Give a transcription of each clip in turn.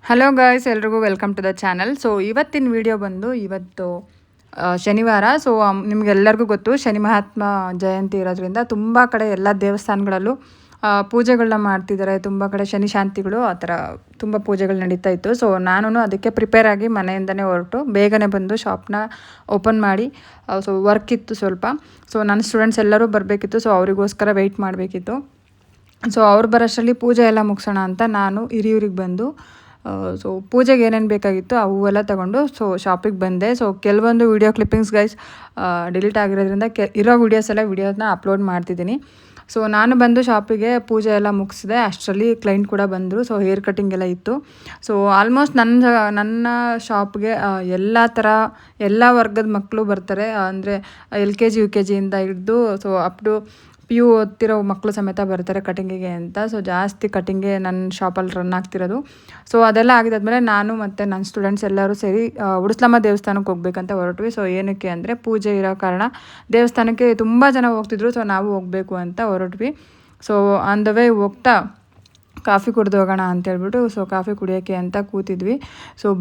Hello guys, ಎಲ್ರಿಗೂ welcome to the channel. So ಇವತ್ತಿನ video ಬಂದು ಇವತ್ತು ಶನಿವಾರ. ಸೊ ನಿಮಗೆಲ್ಲರಿಗೂ ಗೊತ್ತು, ಶನಿ ಮಹಾತ್ಮ ಜಯಂತಿ ಇರೋದ್ರಿಂದ ತುಂಬ ಕಡೆ ಎಲ್ಲ ದೇವಸ್ಥಾನಗಳಲ್ಲೂ ಪೂಜೆಗಳನ್ನ ಮಾಡ್ತಿದ್ದಾರೆ. ತುಂಬ ಕಡೆ ಶನಿ ಶಾಂತಿಗಳು ಆ ಥರ ತುಂಬ ಪೂಜೆಗಳು ನಡೀತಾ ಇತ್ತು. ಸೊ ನಾನು ಅದಕ್ಕೆ ಪ್ರಿಪೇರ್ ಆಗಿ ಮನೆಯಿಂದನೇ ಹೊರಟು ಬೇಗನೆ ಬಂದು ಶಾಪ್ನ ಓಪನ್ ಮಾಡಿ, ಸೊ ವರ್ಕ್ ಇತ್ತು ಸ್ವಲ್ಪ. ಸೊ ನನ್ನ ಸ್ಟೂಡೆಂಟ್ಸ್ ಎಲ್ಲರೂ ಬರಬೇಕಿತ್ತು. ಸೊ ಅವರಿಗೋಸ್ಕರ ವೆಯ್ಟ್ ಮಾಡಬೇಕಿತ್ತು. ಸೊ ಅವ್ರು ಬರೋಷ್ಟರಲ್ಲಿ ಪೂಜೆ ಎಲ್ಲ ಮುಗಿಸೋಣ ಅಂತ ನಾನು ಹಿರಿಯೂರಿಗೆ ಬಂದು ಸೊ ಪೂಜೆಗೆ ಏನೇನು ಬೇಕಾಗಿತ್ತು ಅವೆಲ್ಲ ತೊಗೊಂಡು ಸೊ ಶಾಪಿಗೆ ಬಂದೆ. ಸೊ ಕೆಲವೊಂದು ವೀಡಿಯೋ ಕ್ಲಿಪ್ಪಿಂಗ್ಸ್ ಗೈಸ್ ಡಿಲೀಟ್ ಆಗಿರೋದ್ರಿಂದ ಇರೋ ವೀಡಿಯೋನ ಅಪ್ಲೋಡ್ ಮಾಡ್ತಿದ್ದೀನಿ. ಸೊ ನಾನು ಬಂದು ಶಾಪಿಗೆ ಪೂಜೆ ಎಲ್ಲ ಮುಗಿಸಿದೆ. ಅಷ್ಟರಲ್ಲಿ ಕ್ಲೈಂಟ್ ಕೂಡ ಬಂದರು. ಸೊ ಹೇರ್ ಕಟ್ಟಿಂಗ್ ಎಲ್ಲ ಇತ್ತು. ಸೊ ಆಲ್ಮೋಸ್ಟ್ ನನ್ನ ಶಾಪ್ಗೆ ಎಲ್ಲ ವರ್ಗದ ಮಕ್ಕಳು ಬರ್ತಾರೆ. ಅಂದರೆ LKG UKG ಇಂದ ಹಿಡಿದು ಸೊ ಅಪ್ ಟು PU ಓದ್ತಿರೋ ಮಕ್ಕಳು ಸಮೇತ ಬರ್ತಾರೆ ಕಟಿಂಗಿಗೆ ಅಂತ. ಸೊ ಜಾಸ್ತಿ ಕಟಿಂಗ್ಗೆ ನನ್ನ ಶಾಪಲ್ಲಿ ರನ್ ಆಗ್ತಿರೋದು. ಸೊ ಅದೆಲ್ಲ ಆಗಿದ್ದಾದ್ಮೇಲೆ ನಾನು ಮತ್ತು ನನ್ನ ಸ್ಟೂಡೆಂಟ್ಸ್ ಎಲ್ಲರೂ ಸೇರಿ ಉಡುಸ್ಲಮ್ಮ ದೇವಸ್ಥಾನಕ್ಕೆ ಹೋಗ್ಬೇಕಂತ ಹೊರಟ್ವಿ. ಸೊ ಏನಕ್ಕೆ ಅಂದರೆ ಪೂಜೆ ಇರೋ ಕಾರಣ ದೇವಸ್ಥಾನಕ್ಕೆ ತುಂಬ ಜನ ಹೋಗ್ತಿದ್ರು. ಸೊ ನಾವು ಹೋಗಬೇಕು ಅಂತ ಹೊರಟ್ವಿ. ಸೊ ಆನ್ ದ ವೇ ಹೋಗ್ತಾ ಕಾಫಿ ಕುಡ್ದು ಹೋಗೋಣ ಅಂತೇಳ್ಬಿಟ್ಟು ಸೊ ಕಾಫಿ ಕುಡಿಯೋಕ್ಕೆ ಅಂತ ಕೂತಿದ್ವಿ. ಸೊ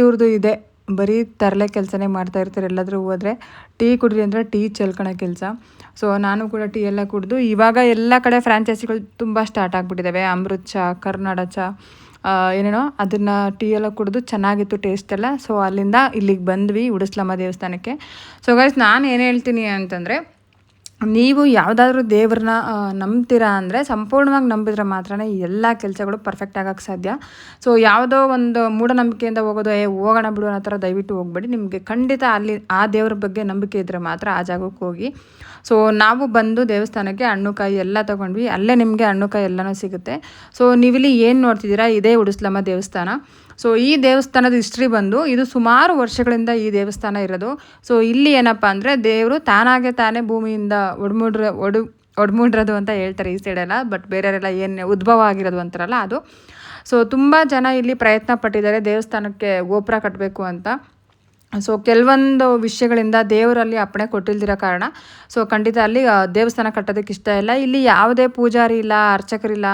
ಇವ್ರದ್ದು ಇದೆ, ಬರೀ ತರಲೆ ಕೆಲಸನೇ ಮಾಡ್ತಾ ಇರ್ತಾರೆ. ಎಲ್ಲಾದರೂ ಹೋದರೆ ಟೀ ಕುಡ್ರಿ ಅಂದರೆ ಟೀ ಚೆಲ್ಕೊಳೋ ಕೆಲಸ. ಸೊ ನಾನು ಕೂಡ ಟೀ ಎಲ್ಲ ಕುಡಿದು ಇವಾಗ ಎಲ್ಲ ಕಡೆ ಫ್ರಾಂಚೈಸಿಗಳು ತುಂಬ ಸ್ಟಾರ್ಟ್ ಆಗಿಬಿಟ್ಟಿದ್ದಾವೆ. ಅಮೃತ್ ಚಾ, ಕರ್ನಾಡ ಚಾ, ಏನೇನೋ ಅದನ್ನು ಟೀ ಎಲ್ಲ ಕುಡಿದು ಚೆನ್ನಾಗಿತ್ತು ಟೇಸ್ಟ್ ಎಲ್ಲ. ಸೊ ಅಲ್ಲಿಂದ ಇಲ್ಲಿಗೆ ಬಂದ್ವಿ ಉಡುಸ್ಲಮ್ಮ ದೇವಸ್ಥಾನಕ್ಕೆ. ಸೊ ಗೈಸ್, ನಾನು ಏನು ಹೇಳ್ತೀನಿ ಅಂತಂದರೆ, ನೀವು ಯಾವುದಾದ್ರೂ ದೇವ್ರನ್ನ ನಂಬ್ತೀರಾ ಅಂದರೆ ಸಂಪೂರ್ಣವಾಗಿ ನಂಬಿದ್ರೆ ಮಾತ್ರ ಎಲ್ಲ ಕೆಲಸಗಳು ಪರ್ಫೆಕ್ಟ್ ಆಗೋಕ್ಕೆ ಸಾಧ್ಯ. ಸೊ ಯಾವುದೋ ಒಂದು ಮೂಢನಂಬಿಕೆಯಿಂದ ಹೋಗೋದು, ಹೋಗೋಣ ಬಿಡು ಅನ್ನೋ ಥರ ದಯವಿಟ್ಟು ಹೋಗ್ಬೇಡಿ. ನಿಮಗೆ ಖಂಡಿತ ಅಲ್ಲಿ ಆ ದೇವ್ರ ಬಗ್ಗೆ ನಂಬಿಕೆ ಇದ್ದರೆ ಮಾತ್ರ ಆ ಜಾಗಕ್ಕೆ ಹೋಗಿ. ಸೊ ನಾವು ಬಂದು ದೇವಸ್ಥಾನಕ್ಕೆ ಹಣ್ಣು ಕಾಯಿ ಎಲ್ಲ ತೊಗೊಂಡ್ವಿ. ಅಲ್ಲೇ ನಿಮಗೆ ಹಣ್ಣು ಕಾಯಿ ಎಲ್ಲನೂ ಸಿಗುತ್ತೆ. ಸೊ ನೀವಿಲ್ಲಿ ಏನು ನೋಡ್ತಿದ್ದೀರಾ, ಇದೇ ಉಡುಸ್ಲಮ್ಮ ದೇವಸ್ಥಾನ. ಸೊ ಈ ದೇವಸ್ಥಾನದ ಹಿಸ್ಟ್ರಿ ಬಂದು, ಇದು ಸುಮಾರು ವರ್ಷಗಳಿಂದ ಈ ದೇವಸ್ಥಾನ ಇರೋದು. ಸೊ ಇಲ್ಲಿ ಏನಪ್ಪ ಅಂದರೆ ದೇವರು ತಾನೇ ಭೂಮಿಯಿಂದ ಒಡ್ಮೂಡ್ರದು ಅಂತ ಹೇಳ್ತಾರೆ ಈ ಸೈಡೆಲ್ಲ. ಬಟ್ ಬೇರೆಯವರೆಲ್ಲ ಏನು ಉದ್ಭವ ಆಗಿರೋದು ಅಂತಾರಲ್ಲ ಅದು. ಸೊ ತುಂಬ ಜನ ಇಲ್ಲಿ ಪ್ರಯತ್ನ ಪಟ್ಟಿದ್ದಾರೆ ದೇವಸ್ಥಾನಕ್ಕೆ ಗೋಪುರ ಕಟ್ಟಬೇಕು ಅಂತ. ಸೊ ಕೆಲವೊಂದು ವಿಷಯಗಳಿಂದ ದೇವರಲ್ಲಿ ಅಪ್ಪಣೆ ಕೊಟ್ಟಿಲ್ದಿರೋ ಕಾರಣ ಸೊ ಖಂಡಿತ ಅಲ್ಲಿ ದೇವಸ್ಥಾನ ಕಟ್ಟೋದಕ್ಕೆ ಇಷ್ಟ ಇಲ್ಲ. ಇಲ್ಲಿ ಯಾವುದೇ ಪೂಜಾರಿ ಇಲ್ಲ, ಅರ್ಚಕರಿಲ್ಲ,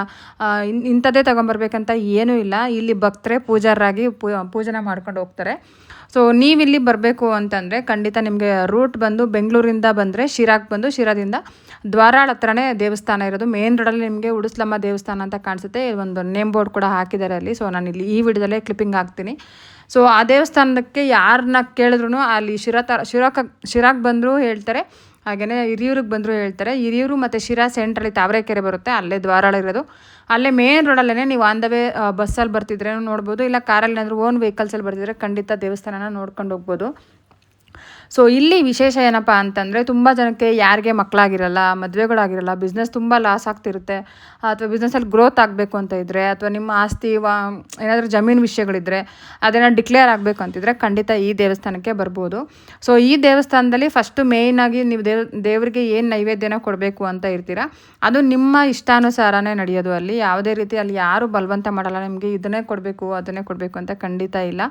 ಇಂಥದ್ದೇ ತೊಗೊಂಬರ್ಬೇಕಂತ ಏನೂ ಇಲ್ಲ. ಇಲ್ಲಿ ಭಕ್ತರೇ ಪೂಜಾರರಾಗಿ ಪೂಜನೆ ಮಾಡ್ಕೊಂಡು ಹೋಗ್ತಾರೆ. ಸೊ ನೀವಿಲ್ಲಿ ಬರಬೇಕು ಅಂತಂದರೆ ಖಂಡಿತ ನಿಮಗೆ ರೂಟ್ ಬಂದು ಬೆಂಗಳೂರಿಂದ ಬಂದರೆ ಶಿರಾಕ್ಕೆ ಬಂದು, ಶಿರಾದಿಂದ ದ್ವಾರಾಳ ಹತ್ರನೇ ದೇವಸ್ಥಾನ ಇರೋದು. ಮೇನ್ ರೋಡಲ್ಲಿ ನಿಮಗೆ ಉಡುಸ್ಲಮ್ಮ ದೇವಸ್ಥಾನ ಅಂತ ಕಾಣಿಸುತ್ತೆ. ಒಂದು ನೇಮ್ ಬೋರ್ಡ್ ಕೂಡ ಹಾಕಿದ್ದಾರೆ ಅಲ್ಲಿ. ಸೊ ನಾನು ಇಲ್ಲಿ ಈ ವಿಡಿಯೋದಲ್ಲೇ ಕ್ಲಿಪ್ಪಿಂಗ್ ಹಾಕ್ತೀನಿ. ಸೊ ಆ ದೇವಸ್ಥಾನಕ್ಕೆ ಯಾರನ್ನ ಕೇಳಿದ್ರು ಅಲ್ಲಿ ಶಿರಾಕ್ಕೆ ಬಂದರೂ ಹೇಳ್ತಾರೆ, ಹಾಗೆಯೇ ಹಿರಿಯೂರಿಗೆ ಬಂದರೂ ಹೇಳ್ತಾರೆ. ಹಿರಿಯೂರು ಮತ್ತು ಶಿರಾ ಸೆಂಟ್ರಲ್ಲಿ ತಾವರೆಕೆರೆ ಬರುತ್ತೆ, ಅಲ್ಲೇ ದ್ವಾರಾಳ ಇರೋದು. ಅಲ್ಲೇ ಮೇನ್ ರೋಡಲ್ಲೇ ನೀವು ಆನ್ ದ ವೇ ಬಸ್ಸಲ್ಲಿ ಬರ್ತಿದ್ರೆ ನೋಡ್ಬೋದು, ಇಲ್ಲ ಕಾರಲ್ಲಿ ಏನಾದರೂ ಓನ್ ವೆಹಿಕಲ್ಸಲ್ಲಿ ಬರ್ತಿದ್ರೆ ಖಂಡಿತ ದೇವಸ್ಥಾನನ ನೋಡ್ಕೊಂಡು ಹೋಗ್ಬೋದು. ಸೊ ಇಲ್ಲಿ ವಿಶೇಷ ಏನಪ್ಪ ಅಂತಂದರೆ, ತುಂಬ ಜನಕ್ಕೆ ಯಾರಿಗೆ ಮಕ್ಕಳಾಗಿರಲ್ಲ, ಮದುವೆಗಳಾಗಿರಲ್ಲ, ಬಿಸ್ನೆಸ್ ತುಂಬ ಲಾಸ್ ಆಗ್ತಿರುತ್ತೆ, ಅಥವಾ ಬಿಸ್ನೆಸ್ಸಲ್ಲಿ ಗ್ರೋತ್ ಆಗಬೇಕು ಅಂತ ಇದ್ದರೆ, ಅಥವಾ ನಿಮ್ಮ ಆಸ್ತಿ ಏನಾದರೂ ಜಮೀನು ವಿಷಯಗಳಿದ್ದರೆ ಅದನ್ನು ಡಿಕ್ಲೇರ್ ಆಗಬೇಕು ಅಂತಿದ್ರೆ ಖಂಡಿತ ಈ ದೇವಸ್ಥಾನಕ್ಕೆ ಬರ್ಬೋದು. ಸೊ ಈ ದೇವಸ್ಥಾನದಲ್ಲಿ ಫಸ್ಟು ಮೇಯ್ನಾಗಿ ನೀವು ದೇವರಿಗೆ ಏನು ನೈವೇದ್ಯನ ಕೊಡಬೇಕು ಅಂತ ಇರ್ತೀರ, ಅದು ನಿಮ್ಮ ಇಷ್ಟಾನುಸಾರನೇ ನಡೆಯೋದು. ಅಲ್ಲಿ ಯಾವುದೇ ರೀತಿ ಅಲ್ಲಿ ಯಾರೂ ಬಲವಂತ ಮಾಡಲ್ಲ, ನಿಮಗೆ ಇದನ್ನೇ ಕೊಡಬೇಕು ಅದನ್ನೇ ಕೊಡಬೇಕು ಅಂತ ಖಂಡಿತ ಇಲ್ಲ.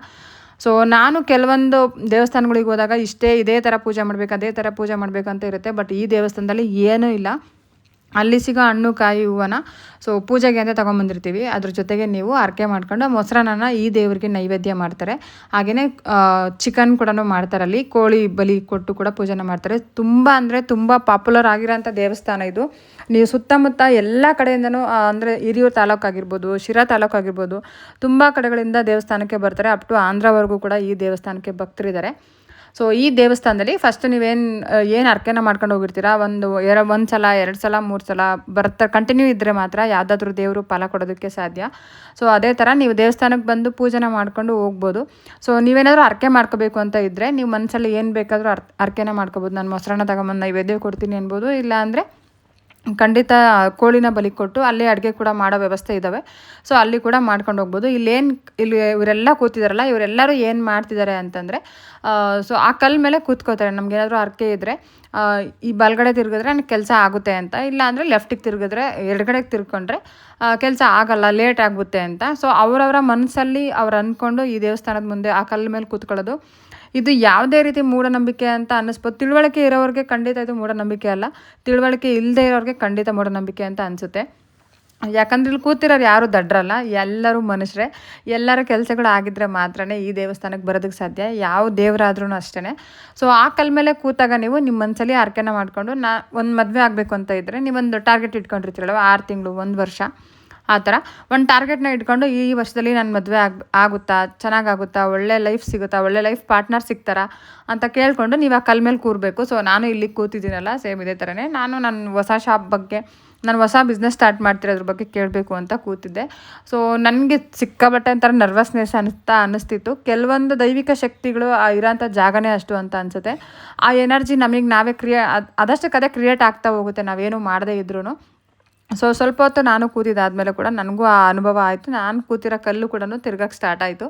ಸೊ ನಾನು ಕೆಲವೊಂದು ದೇವಸ್ಥಾನಗಳಿಗೆ ಹೋದಾಗ ಇದೇ ಥರ ಪೂಜೆ ಮಾಡಬೇಕು, ಅದೇ ಥರ ಪೂಜೆ ಮಾಡಬೇಕು ಅಂತ ಇರುತ್ತೆ. ಬಟ್ ಈ ದೇವಸ್ಥಾನದಲ್ಲಿ ಏನೂ ಇಲ್ಲ. ಅಲ್ಲಿ ಸಿಗೋ ಹಣ್ಣು ಕಾಯಿ ಹೂವನ್ನ ಸೊ ಪೂಜೆಗೆ ಅಂತ ತೊಗೊಂಬಂದಿರ್ತೀವಿ. ಅದ್ರ ಜೊತೆಗೆ ನೀವು ಅರ್ಕೆ ಮಾಡ್ಕೊಂಡು ಮೊಸರನ್ನ ಈ ದೇವರಿಗೆ ನೈವೇದ್ಯ ಮಾಡ್ತಾರೆ. ಹಾಗೆಯೇ ಚಿಕನ್ ಕೂಡ ಮಾಡ್ತಾರೆ. ಅಲ್ಲಿ ಕೋಳಿ ಬಲಿ ಕೊಟ್ಟು ಕೂಡ ಪೂಜೆನ ಮಾಡ್ತಾರೆ. ತುಂಬ ಅಂದರೆ ತುಂಬ ಪಾಪ್ಯುಲರ್ ಆಗಿರೋಂಥ ದೇವಸ್ಥಾನ ಇದು. ನೀವು ಸುತ್ತಮುತ್ತ ಎಲ್ಲ ಕಡೆಯಿಂದನೂ ಅಂದರೆ ಹಿರಿಯೂರು ತಾಲೂಕು ಆಗಿರ್ಬೋದು, ಶಿರಾ ತಾಲೂಕು ಆಗಿರ್ಬೋದು, ತುಂಬ ಕಡೆಗಳಿಂದ ದೇವಸ್ಥಾನಕ್ಕೆ ಬರ್ತಾರೆ. ಅಪ್ ಟು ಆಂಧ್ರವರೆಗೂ ಕೂಡ ಈ ದೇವಸ್ಥಾನಕ್ಕೆ ಭಕ್ತರಿದ್ದಾರೆ. ಸೊ ಈ ದೇವಸ್ಥಾನದಲ್ಲಿ ಫಸ್ಟ್ ಏನು ಅರ್ಕೆನ ಮಾಡ್ಕೊಂಡು ಹೋಗಿರ್ತೀರ, ಒಂದು ಸಲ 2 ಸಲ 3 ಸಲ ಕಂಟಿನ್ಯೂ ಇದ್ದರೆ ಮಾತ್ರ ಯಾವುದಾದ್ರೂ ದೇವರು ಫಲ ಕೊಡೋದಕ್ಕೆ ಸಾಧ್ಯ. ಸೊ ಅದೇ ಥರ ನೀವು ದೇವಸ್ಥಾನಕ್ಕೆ ಬಂದು ಪೂಜೆನ ಮಾಡ್ಕೊಂಡು ಹೋಗ್ಬೋದು. ಸೊ ನೀವೇನಾದರೂ ಅರ್ಕೆ ಮಾಡ್ಕೋಬೇಕು ಅಂತ ಇದ್ದರೆ ನೀವು ಮನಸ್ಸಲ್ಲಿ ಏನು ಬೇಕಾದರೂ ಅರ್ಕೆನ ಮಾಡ್ಕೋಬೋದು. ನಾನು ಮೊಸರನ್ನ ತಗೊಂಬಂದು ನೈವೇದ್ಯ ಕೊಡ್ತೀನಿ ಅನ್ಬೋದು. ಇಲ್ಲ ಅಂದರೆ ಖಂಡಿತ ಕೋಳಿನ ಬಲಿ ಕೊಟ್ಟು ಅಲ್ಲೇ ಅಡುಗೆ ಕೂಡ ಮಾಡೋ ವ್ಯವಸ್ಥೆ ಇದ್ದಾವೆ. ಸೊ ಅಲ್ಲಿ ಕೂಡ ಮಾಡ್ಕೊಂಡು ಹೋಗ್ಬೋದು. ಇಲ್ಲಿ ಇವರೆಲ್ಲ ಕೂತಿದಾರಲ್ಲ, ಇವರೆಲ್ಲರೂ ಏನು ಮಾಡ್ತಿದ್ದಾರೆ ಅಂತಂದರೆ, ಸೊ ಆ ಕಲ್ಲು ಮೇಲೆ ಕೂತ್ಕೋತಾರೆ. ನಮಗೇನಾದರೂ ಅರ್ಕೆ ಇದ್ದರೆ ಈ ಬಲಗಡೆ ತಿರುಗಿದ್ರೆ ನನಗೆ ಕೆಲಸ ಆಗುತ್ತೆ ಅಂತ, ಇಲ್ಲ ಅಂದರೆ ಲೆಫ್ಟಿಗೆ ತಿರುಗಿದ್ರೆ, ಎಡಗಡೆಗೆ ತಿರ್ಕೊಂಡ್ರೆ ಕೆಲಸ ಆಗಲ್ಲ, ಲೇಟ್ ಆಗುತ್ತೆ ಅಂತ. ಸೊ ಅವರವರ ಮನಸ್ಸಲ್ಲಿ ಅವ್ರು ಅಂದ್ಕೊಂಡು ಈ ದೇವಸ್ಥಾನದ ಮುಂದೆ ಆ ಕಲ್ಲು ಮೇಲೆ ಕೂತ್ಕೊಳ್ಳೋದು. ಇದು ಯಾವುದೇ ರೀತಿ ಮೂಢನಂಬಿಕೆ ಅಂತ ಅನ್ನಿಸ್ಬೋದು. ತಿಳುವಳಿಕೆ ಇರೋರಿಗೆ ಖಂಡಿತ ಇದು ಮೂಢನಂಬಿಕೆ ಅಲ್ಲ, ತಿಳುವಳಿಕೆ ಇಲ್ಲದೆ ಇರೋರಿಗೆ ಖಂಡಿತ ಮೂಢನಂಬಿಕೆ ಅಂತ ಅನಿಸುತ್ತೆ. ಯಾಕಂದ್ರೆ ಇಲ್ಲಿ ಕೂತಿರೋರು ಯಾರೂ ದಡ್ರಲ್ಲ, ಎಲ್ಲರೂ ಮನುಷ್ಯರೇ. ಎಲ್ಲರ ಕೆಲಸಗಳು ಆಗಿದ್ರೆ ಮಾತ್ರನೇ ಈ ದೇವಸ್ಥಾನಕ್ಕೆ ಬರೋದಕ್ಕೆ ಸಾಧ್ಯ, ಯಾವ ದೇವರಾದ್ರೂ ಅಷ್ಟೇ. ಸೊ ಆ ಕಲ್ ಮೇಲೆ ಕೂತಾಗ ನೀವು ನಿಮ್ಮ ಮನಸ್ಸಲ್ಲಿ ಹರಕೆನ ಮಾಡಿಕೊಂಡು ಒಂದು ಮದುವೆ ಆಗಬೇಕು ಅಂತ ಇದ್ದರೆ ನೀವೊಂದು ಟಾರ್ಗೆಟ್ ಇಟ್ಕೊಂಡಿರ್ತೀರಲ್ವ, 6 ತಿಂಗಳು 1 ವರ್ಷ ಆ ಥರ ಒಂದು ಟಾರ್ಗೆಟ್ನ ಇಟ್ಕೊಂಡು ಈ ವರ್ಷದಲ್ಲಿ ನನ್ನ ಮದುವೆ ಆಗುತ್ತಾ, ಚೆನ್ನಾಗಾಗುತ್ತಾ, ಒಳ್ಳೆ ಲೈಫ್ ಸಿಗುತ್ತಾ, ಒಳ್ಳೆ ಲೈಫ್ ಪಾರ್ಟ್ನರ್ ಸಿಗ್ತಾರಾ ಅಂತ ಕೇಳಿಕೊಂಡು ನೀವು ಆ ಕಲ್ ಮೇಲೆ ಕೂರಬೇಕು. ಸೊ ನಾನು ಇಲ್ಲಿ ಕೂತಿದ್ದೀನಲ್ಲ, ಸೇಮ್ ಇದೇ ಥರನೇ ನಾನು ನನ್ನ ಹೊಸ ಶಾಪ್ ಬಗ್ಗೆ, ನಾನು ಹೊಸ ಬಿಸ್ನೆಸ್ ಸ್ಟಾರ್ಟ್ ಮಾಡ್ತಿರೋದ್ರ ಬಗ್ಗೆ ಕೇಳಬೇಕು ಅಂತ ಕೂತಿದ್ದೆ. ಸೊ ನನಗೆ ಸಿಕ್ಕಾಬಟ್ಟೆ ಒಂಥರ ನರ್ವಸ್ನೆಸ್ ಅನ್ನಿಸ್ತಿತ್ತು. ಕೆಲವೊಂದು ದೈವಿಕ ಶಕ್ತಿಗಳು ಇರೋಂಥ ಜಾಗನೇ ಅಷ್ಟು ಅಂತ ಅನಿಸುತ್ತೆ. ಆ ಎನರ್ಜಿ ನಮಗೆ ನಾವೇ ಅದಷ್ಟಕ್ಕೆ ಅದೇ ಕ್ರಿಯೇಟ್ ಆಗ್ತಾ ಹೋಗುತ್ತೆ, ನಾವೇನು ಮಾಡದೇ ಇದ್ರೂ. ಸೊ ಸ್ವಲ್ಪ ಹೊತ್ತು ನಾನು ಕೂತಿದ್ದಾದಮೇಲೆ ಕೂಡ ನನಗೂ ಆ ಅನುಭವ ಆಯಿತು. ನಾನು ಕೂತಿರೋ ಕಲ್ಲು ಕೂಡ ತಿರ್ಗಕ್ಕೆ ಸ್ಟಾರ್ಟ್ ಆಯಿತು.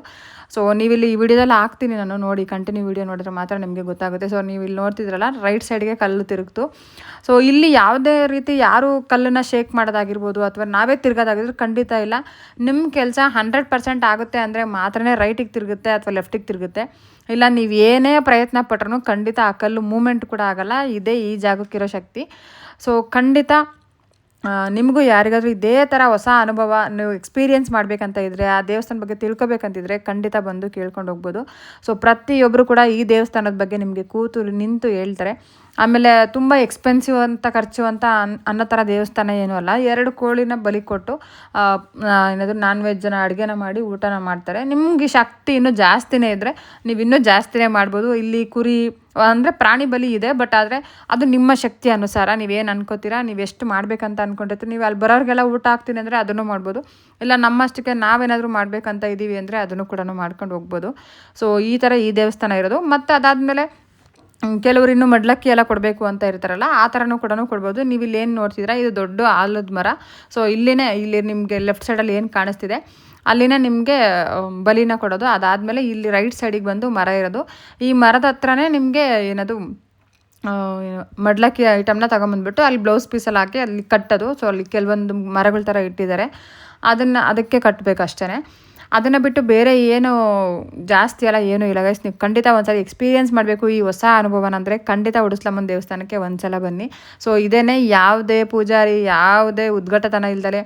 ಸೊ ನೀವಿಲ್ಲಿ ಈ ವಿಡಿಯೋದಲ್ಲಿ ಹಾಕ್ತೀನಿ ನಾನು, ನೋಡಿ ಕಂಟಿನ್ಯೂ ವಿಡಿಯೋ ನೋಡಿದ್ರೆ ಮಾತ್ರ ನಿಮಗೆ ಗೊತ್ತಾಗುತ್ತೆ. ಸೊ ನೀವು ಇಲ್ಲಿ ನೋಡ್ತಿದ್ರಲ್ಲ, ರೈಟ್ ಸೈಡ್ಗೆ ಕಲ್ಲು ತಿರುಗ್ತು. ಸೊ ಇಲ್ಲಿ ಯಾವುದೇ ರೀತಿ ಯಾರು ಕಲ್ಲನ್ನು ಶೇಕ್ ಮಾಡೋದಾಗಿರ್ಬೋದು ಅಥವಾ ನಾವೇ ತಿರ್ಗೋದಾಗಿದ್ರೆ ಖಂಡಿತ ಇಲ್ಲ. ನಿಮ್ಮ ಕೆಲಸ 100% ಆಗುತ್ತೆ ಅಂದರೆ ಮಾತ್ರನೇ ರೈಟಿಗೆ ತಿರುಗುತ್ತೆ ಅಥವಾ ಲೆಫ್ಟಿಗೆ ತಿರುಗುತ್ತೆ. ಇಲ್ಲ ನೀವು ಏನೇ ಪ್ರಯತ್ನ ಪಟ್ರೂ ಖಂಡಿತ ಆ ಕಲ್ಲು ಮೂಮೆಂಟ್ ಕೂಡ ಆಗೋಲ್ಲ. ಇದೇ ಈ ಜಾಗಕ್ಕಿರೋ ಶಕ್ತಿ. ಸೊ ಖಂಡಿತ ನಿಮಗೂ ಯಾರಿಗಾದರೂ ಇದೇ ಥರ ಹೊಸ ಅನುಭವ ನೀವು ಎಕ್ಸ್ಪೀರಿಯೆನ್ಸ್ ಮಾಡಬೇಕಂತ ಇದ್ದರೆ, ಆ ದೇವಸ್ಥಾನದ ಬಗ್ಗೆ ತಿಳ್ಕೊಬೇಕಂತಿದ್ರೆ ಖಂಡಿತ ಬಂದು ಕೇಳ್ಕೊಂಡು ಹೋಗ್ಬೋದು. ಸೊ ಪ್ರತಿಯೊಬ್ಬರು ಕೂಡ ಈ ದೇವಸ್ಥಾನದ ಬಗ್ಗೆ ನಿಮಗೆ ಕೂತು ನಿಂತು ಹೇಳ್ತಾರೆ. ಆಮೇಲೆ ತುಂಬ ಎಕ್ಸ್ಪೆನ್ಸಿವ್ ಅಂತ ಖರ್ಚು ಅಂತ ಅನ್ನೋ ಥರ ದೇವಸ್ಥಾನ ಏನೂ ಅಲ್ಲ. 2 ಕೋಳಿನ ಬಲಿ ಕೊಟ್ಟು ಏನಾದರೂ ನಾನ್ ವೆಜ್ಜನ್ನ ಅಡುಗೆನ ಮಾಡಿ ಊಟನ ಮಾಡ್ತಾರೆ. ನಿಮಗೆ ಶಕ್ತಿ ಇನ್ನೂ ಜಾಸ್ತಿನೇ ಇದ್ದರೆ ನೀವು ಇನ್ನೂ ಜಾಸ್ತಿನೇ ಮಾಡ್ಬೋದು. ಇಲ್ಲಿ ಕುರಿ ಅಂದರೆ ಪ್ರಾಣಿ ಬಲಿ ಇದೆ, ಬಟ್ ಆದರೆ ಅದು ನಿಮ್ಮ ಶಕ್ತಿ ಅನುಸಾರ ನೀವೇನು ಅನ್ಕೋತೀರಾ, ನೀವು ಎಷ್ಟು ಮಾಡಬೇಕಂತ ಅಂದ್ಕೊಂಡಿರ್ತೀರಿ. ನೀವು ಅಲ್ಲಿ ಬರೋರಿಗೆಲ್ಲ ಊಟ ಹಾಕ್ತೀನಿ ಅಂದರೆ ಅದನ್ನು ಮಾಡ್ಬೋದು. ಇಲ್ಲ ನಮ್ಮಷ್ಟಕ್ಕೆ ನಾವೇನಾದರೂ ಮಾಡಬೇಕಂತ ಇದ್ದೀವಿ ಅಂದರೆ ಅದನ್ನು ಕೂಡ ಮಾಡ್ಕೊಂಡು ಹೋಗ್ಬೋದು. ಸೊ ಈ ಥರ ಈ ದೇವಸ್ಥಾನ ಇರೋದು. ಮತ್ತು ಅದಾದಮೇಲೆ ಕೆಲವರು ಇನ್ನೂ ಮಡ್ಲಕ್ಕಿ ಎಲ್ಲ ಕೊಡಬೇಕು ಅಂತ ಇರ್ತಾರಲ್ಲ, ಆ ಥರನೂ ಕೂಡ ಕೊಡ್ಬೋದು. ನೀವು ಇಲ್ಲಿ ಏನು ನೋಡ್ತಿದ್ದೀರಾ, ಇದು ದೊಡ್ಡ ಆಲದ ಮರ. ಸೊ ಇಲ್ಲಿ ನಿಮಗೆ ಲೆಫ್ಟ್ ಸೈಡಲ್ಲಿ ಏನು ಕಾಣಿಸ್ತಿದೆ ಅಲ್ಲಿನೇ ನಿಮಗೆ ಬಲಿನ ಕೊಡೋದು. ಅದಾದಮೇಲೆ ಇಲ್ಲಿ ರೈಟ್ ಸೈಡಿಗೆ ಬಂದು ಮರ ಇರೋದು. ಈ ಮರದ ಹತ್ರನೇ ನಿಮಗೆ ಏನದು ಮಡ್ಲಕ್ಕಿ ಐಟಮ್ನ ತೊಗೊಂಬಂದ್ಬಿಟ್ಟು ಅಲ್ಲಿ ಬ್ಲೌಸ್ ಪೀಸಲ್ಲಿ ಹಾಕಿ ಅಲ್ಲಿ ಕಟ್ಟೋದು. ಸೊ ಅಲ್ಲಿ ಕೆಲವೊಂದು ಮರಗಳ ಥರ ಇಟ್ಟಿದ್ದಾರೆ, ಅದಕ್ಕೆ ಕಟ್ಟಬೇಕು ಅಷ್ಟೇ. ಅದನ್ನು ಬಿಟ್ಟು ಬೇರೆ ಏನು ಜಾಸ್ತಿ ಎಲ್ಲ ಏನೂ ಇಲ್ಲ ಗೈಸ್. ನೀವು ಖಂಡಿತ ಒಂದ್ಸಲ ಎಕ್ಸ್ಪೀರಿಯೆನ್ಸ್ ಮಾಡಬೇಕು ಈ ಹೊಸ ಅನುಭವನ ಅಂದರೆ ಖಂಡಿತ ಉಡಿಸ್ಲಮ್ಮನ ದೇವಸ್ಥಾನಕ್ಕೆ ಒಂದ್ಸಲ ಬನ್ನಿ. ಸೊ ಇದೇನೇ, ಯಾವುದೇ ಪೂಜಾರಿ, ಯಾವುದೇ ಉದ್ಘಾಟತನ ಇಲ್ದಲೆ,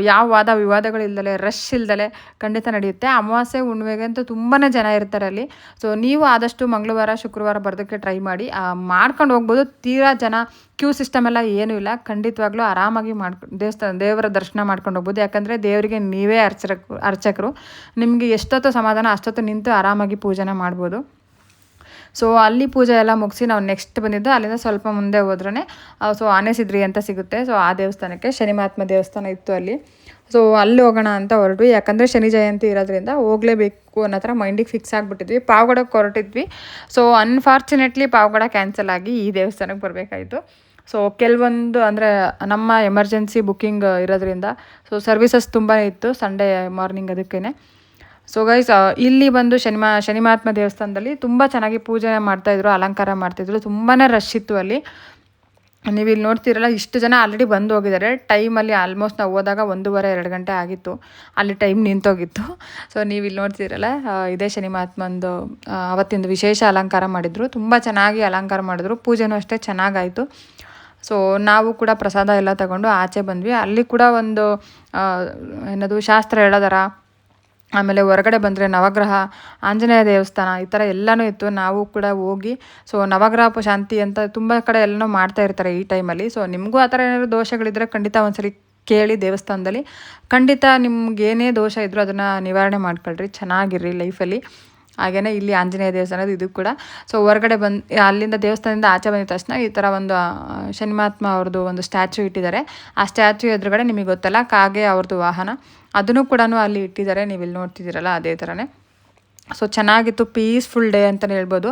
ಯಾವ ವಾದ ವಿವಾದಗಳಿಲ್ದಲೆ, ರಶ್ ಇಲ್ದಲೆ ಖಂಡಿತ ನಡೆಯುತ್ತೆ. ಅಮಾವಾಸ್ಯೆ ಹುಣ್ಣಿಮೆಗಂತೂ ತುಂಬಾ ಜನ ಇರ್ತಾರೆ ಅಲ್ಲಿ. ಸೊ ನೀವು ಆದಷ್ಟು ಮಂಗಳವಾರ ಶುಕ್ರವಾರ ಬರೋದಕ್ಕೆ ಟ್ರೈ ಮಾಡಿ, ಮಾಡ್ಕೊಂಡು ಹೋಗ್ಬೋದು. ತೀರಾ ಜನ ಕ್ಯೂ ಸಿಸ್ಟಮ್ ಎಲ್ಲ ಏನೂ ಇಲ್ಲ. ಖಂಡಿತವಾಗ್ಲೂ ಆರಾಮಾಗಿ ದೇವರ ದರ್ಶನ ಮಾಡ್ಕೊಂಡು ಹೋಗ್ಬೋದು. ಯಾಕಂದರೆ ದೇವರಿಗೆ ನೀವೇ ಅರ್ಚಕರು. ನಿಮಗೆ ಎಷ್ಟೊತ್ತು ಸಮಾಧಾನ ಅಷ್ಟೊತ್ತು ನಿಂತು ಆರಾಮಾಗಿ ಪೂಜೆನ ಮಾಡ್ಬೋದು. ಸೊ ಅಲ್ಲಿ ಪೂಜೆ ಎಲ್ಲ ಮುಗಿಸಿ ನಾವು ನೆಕ್ಸ್ಟ್ ಬಂದಿದ್ದು ಅಲ್ಲಿಂದ ಸ್ವಲ್ಪ ಮುಂದೆ ಹೋದ್ರೇ ಸೊ ಆನೆಸಿದ್ರಿ ಅಂತ ಸಿಗುತ್ತೆ. ಸೊ ಆ ದೇವಸ್ಥಾನಕ್ಕೆ ಶನಿ ಮಹಾತ್ಮ ದೇವಸ್ಥಾನ ಇತ್ತು ಅಲ್ಲಿ. ಸೊ ಅಲ್ಲಿ ಹೋಗೋಣ ಅಂತ ಹೊರಟ್ವಿ. ಯಾಕಂದರೆ ಶನಿ ಜಯಂತಿ ಇರೋದ್ರಿಂದ ಹೋಗಲೇಬೇಕು ಅನ್ನೋ ಥರ ಮೈಂಡಿಗೆ ಫಿಕ್ಸ್ ಆಗಿಬಿಟ್ಟಿದ್ವಿ. ಪಾವಗಡಕ್ಕೆ ಹೊರಟಿದ್ವಿ. ಸೊ ಅನ್ಫಾರ್ಚುನೇಟ್ಲಿ ಪಾವಗಡ ಕ್ಯಾನ್ಸಲ್ ಆಗಿ ಈ ದೇವಸ್ಥಾನಕ್ಕೆ ಬರಬೇಕಾಯಿತು. ಸೊ ಕೆಲವೊಂದು ಅಂದರೆ ನಮ್ಮ ಎಮರ್ಜೆನ್ಸಿ ಬುಕ್ಕಿಂಗ್ ಇರೋದ್ರಿಂದ ಸೊ ಸರ್ವಿಸಸ್ ತುಂಬಾ ಇತ್ತು ಸಂಡೇ ಮಾರ್ನಿಂಗ್ ಅದಕ್ಕೇ. ಸೊ ಗೈಸ್ ಇಲ್ಲಿ ಬಂದು ಶನಿ ಮಹಾತ್ಮ ದೇವಸ್ಥಾನದಲ್ಲಿ ತುಂಬ ಚೆನ್ನಾಗಿ ಪೂಜೆ ಮಾಡ್ತಾಯಿದ್ರು, ಅಲಂಕಾರ ಮಾಡ್ತಾಯಿದ್ರು. ತುಂಬಾ ರಶ್ ಇತ್ತು ಅಲ್ಲಿ. ನೀವು ಇಲ್ಲಿ ನೋಡ್ತೀರಲ್ಲ, ಇಷ್ಟು ಜನ ಆಲ್ರೆಡಿ ಬಂದು ಹೋಗಿದ್ದಾರೆ. ಟೈಮಲ್ಲಿ ಆಲ್ಮೋಸ್ಟ್ ನಾವು ಹೋದಾಗ 1:30-2 ಗಂಟೆ ಆಗಿತ್ತು, ಅಲ್ಲಿ ಟೈಮ್ ನಿಂತೋಗಿತ್ತು. ಸೊ ನೀವು ಇಲ್ಲಿ ನೋಡ್ತೀರಲ್ಲ, ಇದೇ ಶನಿ ಮಹಾತ್ಮಂದು ಅವತ್ತಿಂದು ವಿಶೇಷ ಅಲಂಕಾರ ಮಾಡಿದರು. ತುಂಬ ಚೆನ್ನಾಗಿ ಅಲಂಕಾರ ಮಾಡಿದ್ರು. ಪೂಜೆನೂ ಅಷ್ಟೇ ಚೆನ್ನಾಗಾಯಿತು. ಸೊ ನಾವು ಕೂಡ ಪ್ರಸಾದ ಎಲ್ಲ ತಗೊಂಡು ಆಚೆ ಬಂದ್ವಿ. ಅಲ್ಲಿ ಕೂಡ ಒಂದು ಏನದು ಶಾಸ್ತ್ರ ಹೇಳೋದರ, ಆಮೇಲೆ ಹೊರಗಡೆ ಬಂದರೆ ನವಗ್ರಹ, ಆಂಜನೇಯ ದೇವಸ್ಥಾನ, ಈ ಥರ ಎಲ್ಲನೂ ಇತ್ತು. ನಾವು ಕೂಡ ಹೋಗಿ ಸೊ ನವಗ್ರಹ ಶಾಂತಿ ಅಂತ ತುಂಬ ಕಡೆ ಎಲ್ಲನೂ ಮಾಡ್ತಾ ಇರ್ತಾರೆ ಈ ಟೈಮಲ್ಲಿ. ಸೊ ನಿಮಗೂ ಆ ಥರ ಏನಾದರೂ ದೋಷಗಳಿದ್ದರೆ ಖಂಡಿತ ಒಂದ್ಸರಿ ಕೇಳಿ ದೇವಸ್ಥಾನದಲ್ಲಿ. ಖಂಡಿತ ನಿಮ್ಗೇನೇ ದೋಷ ಇದ್ದರೂ ಅದನ್ನು ನಿವಾರಣೆ ಮಾಡ್ಕೊಳ್ರಿ, ಚೆನ್ನಾಗಿರ್ರಿ ಲೈಫಲ್ಲಿ. ಹಾಗೆಯೇ ಇಲ್ಲಿ ಆಂಜನೇಯ ದೇವಸ್ಥಾನದ ಇದು ಕೂಡ. ಸೊ ಹೊರಗಡೆ ಅಲ್ಲಿಂದ ದೇವಸ್ಥಾನದಿಂದ ಆಚೆ ಬಂದಿದ ತಕ್ಷಣ ಈ ಥರ ಒಂದು ಶನಿ ಮಹಾತ್ಮ ಅವ್ರದ್ದು ಒಂದು ಸ್ಟ್ಯಾಚು ಇಟ್ಟಿದ್ದಾರೆ. ಆ ಸ್ಟ್ಯಾಚು ಎದುರುಗಡೆ ನಿಮಗೆ ಗೊತ್ತಲ್ಲ, ಕಾಗೆ ಅವ್ರದ್ದು ವಾಹನ, ಅದನ್ನು ಕೂಡ ಅಲ್ಲಿ ಇಟ್ಟಿದ್ದಾರೆ. ನೀವು ಇಲ್ಲಿ ನೋಡ್ತಿದ್ದೀರಲ್ಲ ಅದೇ ಥರನೇ. ಸೊ ಚೆನ್ನಾಗಿತ್ತು, ಪೀಸ್ಫುಲ್ ಡೇ ಅಂತಲೇ ಹೇಳ್ಬೋದು.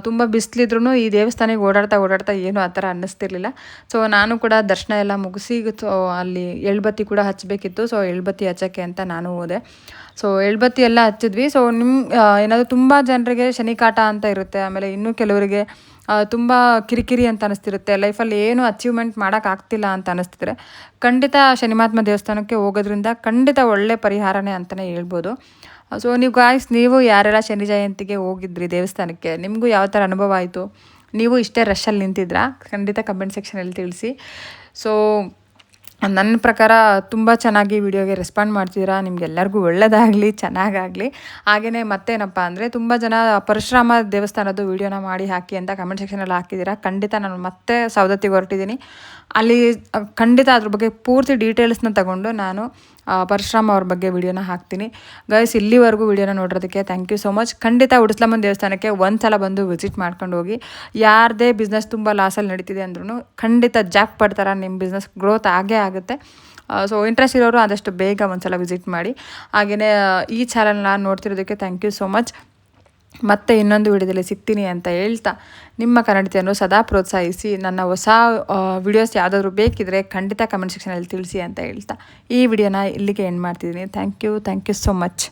ತುಂಬ ಬಿಸಿಲಿದ್ರೂ ಈ ದೇವಸ್ಥಾನಕ್ಕೆ ಓಡಾಡ್ತಾ ಏನೂ ಆ ಥರ ಅನ್ನಿಸ್ತಿರ್ಲಿಲ್ಲ. ಸೊ ನಾನು ಕೂಡ ದರ್ಶನ ಎಲ್ಲ ಮುಗಿಸಿ ಸೊ ಅಲ್ಲಿ ಎಳ್ಬತ್ತಿ ಕೂಡ ಹಚ್ಚಬೇಕಿತ್ತು. ಸೊ ಎಳ್ಬತ್ತಿ ಹಚ್ಚೋಕ್ಕೆ ಅಂತ ನಾನು ಹೋದೆ. ಸೊ ಎಳ್ಬತ್ತಿ ಎಲ್ಲ ಹಚ್ಚಿದ್ವಿ. ಸೊ ಏನಾದರೂ ತುಂಬ ಜನರಿಗೆ ಶನಿಕಾಟ ಅಂತ ಇರುತ್ತೆ. ಆಮೇಲೆ ಇನ್ನೂ ಕೆಲವರಿಗೆ ತುಂಬ ಕಿರಿಕಿರಿ ಅಂತ ಅನ್ನಿಸ್ತಿರುತ್ತೆ, ಲೈಫಲ್ಲಿ ಏನು ಅಚೀವ್ಮೆಂಟ್ ಮಾಡೋಕ್ಕಾಗ್ತಿಲ್ಲ ಅಂತ ಅನ್ನಿಸ್ತಿದ್ರೆ ಖಂಡಿತ ಶನಿ ಮಹಾತ್ಮ ದೇವಸ್ಥಾನಕ್ಕೆ ಹೋಗೋದ್ರಿಂದ ಖಂಡಿತ ಒಳ್ಳೆ ಪರಿಹಾರನೇ ಅಂತಲೇ ಹೇಳ್ಬೋದು. ಸೊ ನೀವು ಯಾರೆಲ್ಲ ಶನಿ ಜಯಂತಿಗೆ ಹೋಗಿದ್ರಿ ದೇವಸ್ಥಾನಕ್ಕೆ, ನಿಮಗೂ ಯಾವ ಥರ ಅನುಭವ ಆಯಿತು, ನೀವು ಇಷ್ಟೇ ರಶಲ್ಲಿ ನಿಂತಿದ್ರಾ, ಖಂಡಿತ ಕಮೆಂಟ್ ಸೆಕ್ಷನಲ್ಲಿ ತಿಳಿಸಿ. ಸೊ ನನ್ನ ಪ್ರಕಾರ ತುಂಬ ಚೆನ್ನಾಗಿ ವಿಡಿಯೋಗೆ ರೆಸ್ಪಾಂಡ್ ಮಾಡ್ತಿದ್ದೀರಾ. ನಿಮಗೆಲ್ಲರಿಗೂ ಒಳ್ಳೆಯದಾಗಲಿ, ಚೆನ್ನಾಗಾಗಲಿ. ಹಾಗೆಯೇ ಮತ್ತೇನಪ್ಪ ಅಂದರೆ ತುಂಬ ಜನ ಪರಶುರಾಮ ದೇವಸ್ಥಾನದ್ದು ವಿಡಿಯೋನ ಮಾಡಿ ಹಾಕಿ ಅಂತ ಕಮೆಂಟ್ ಸೆಕ್ಷನಲ್ಲಿ ಹಾಕಿದ್ದೀರಾ. ಖಂಡಿತ ನಾನು ಮತ್ತೆ ಸವದತ್ತಿಗೆ ಹೊರಟಿದ್ದೀನಿ. ಅಲ್ಲಿ ಖಂಡಿತ ಅದ್ರ ಬಗ್ಗೆ ಪೂರ್ತಿ ಡೀಟೇಲ್ಸ್ನ ತಗೊಂಡು ನಾನು ಪರಶುರಾಮ ಅವ್ರ ಬಗ್ಗೆ ವಿಡಿಯೋನ ಹಾಕ್ತೀನಿ. ಗೈಸ್, ಇಲ್ಲಿವರೆಗೂ ವಿಡಿಯೋನ ನೋಡಿರೋದಕ್ಕೆ ಥ್ಯಾಂಕ್ ಯು ಸೋ ಮಚ್. ಖಂಡಿತ ಉಡಿಸ್ಲಮ್ಮನ ದೇವಸ್ಥಾನಕ್ಕೆ ಒಂದು ಸಲ ಬಂದು ವಿಸಿಟ್ ಮಾಡ್ಕೊಂಡು ಹೋಗಿ. ಯಾರದೇ ಬಿಸ್ನೆಸ್ ತುಂಬ ಲಾಸಲ್ಲಿ ನಡೀತಿದೆ ಅಂದ್ರೂ ಖಂಡಿತ ಜಾಕ್ ಪಡ್ತಾರ, ನಿಮ್ಮ ಬಿಸ್ನೆಸ್ ಗ್ರೋತ್ ಆಗೇ ಆಗುತ್ತೆ. ಸೊ ಇಂಟ್ರೆಸ್ಟ್ ಇರೋರು ಆದಷ್ಟು ಬೇಗ ಒಂದು ಸಲ ವಿಸಿಟ್ ಮಾಡಿ. ಹಾಗೆಯೇ ಈ ಚಾನಲ್ನ ನೋಡ್ತಿರೋದಕ್ಕೆ ಥ್ಯಾಂಕ್ ಯು ಸೋ ಮಚ್. ಮತ್ತೆ ಇನ್ನೊಂದು ವಿಡಿಯೋದಲ್ಲಿ ಸಿಗ್ತೀನಿ ಅಂತ ಹೇಳ್ತಾ, ನಿಮ್ಮ ಕನ್ನಡತಿಯನ್ನು ಸದಾ ಪ್ರೋತ್ಸಾಹಿಸಿ. ನನ್ನ ಹೊಸ ವಿಡಿಯೋಸ್ ಯಾವುದಾದ್ರೂ ಬೇಕಿದ್ರೆ ಖಂಡಿತ ಕಮೆಂಟ್ ಸೆಕ್ಷನಲ್ಲಿ ತಿಳಿಸಿ ಅಂತ ಹೇಳ್ತಾ ಈ ವಿಡಿಯೋನ ಇಲ್ಲಿಗೆ ಎಂಡ್ ಮಾಡ್ತಿದ್ದೀನಿ. Thank you so much.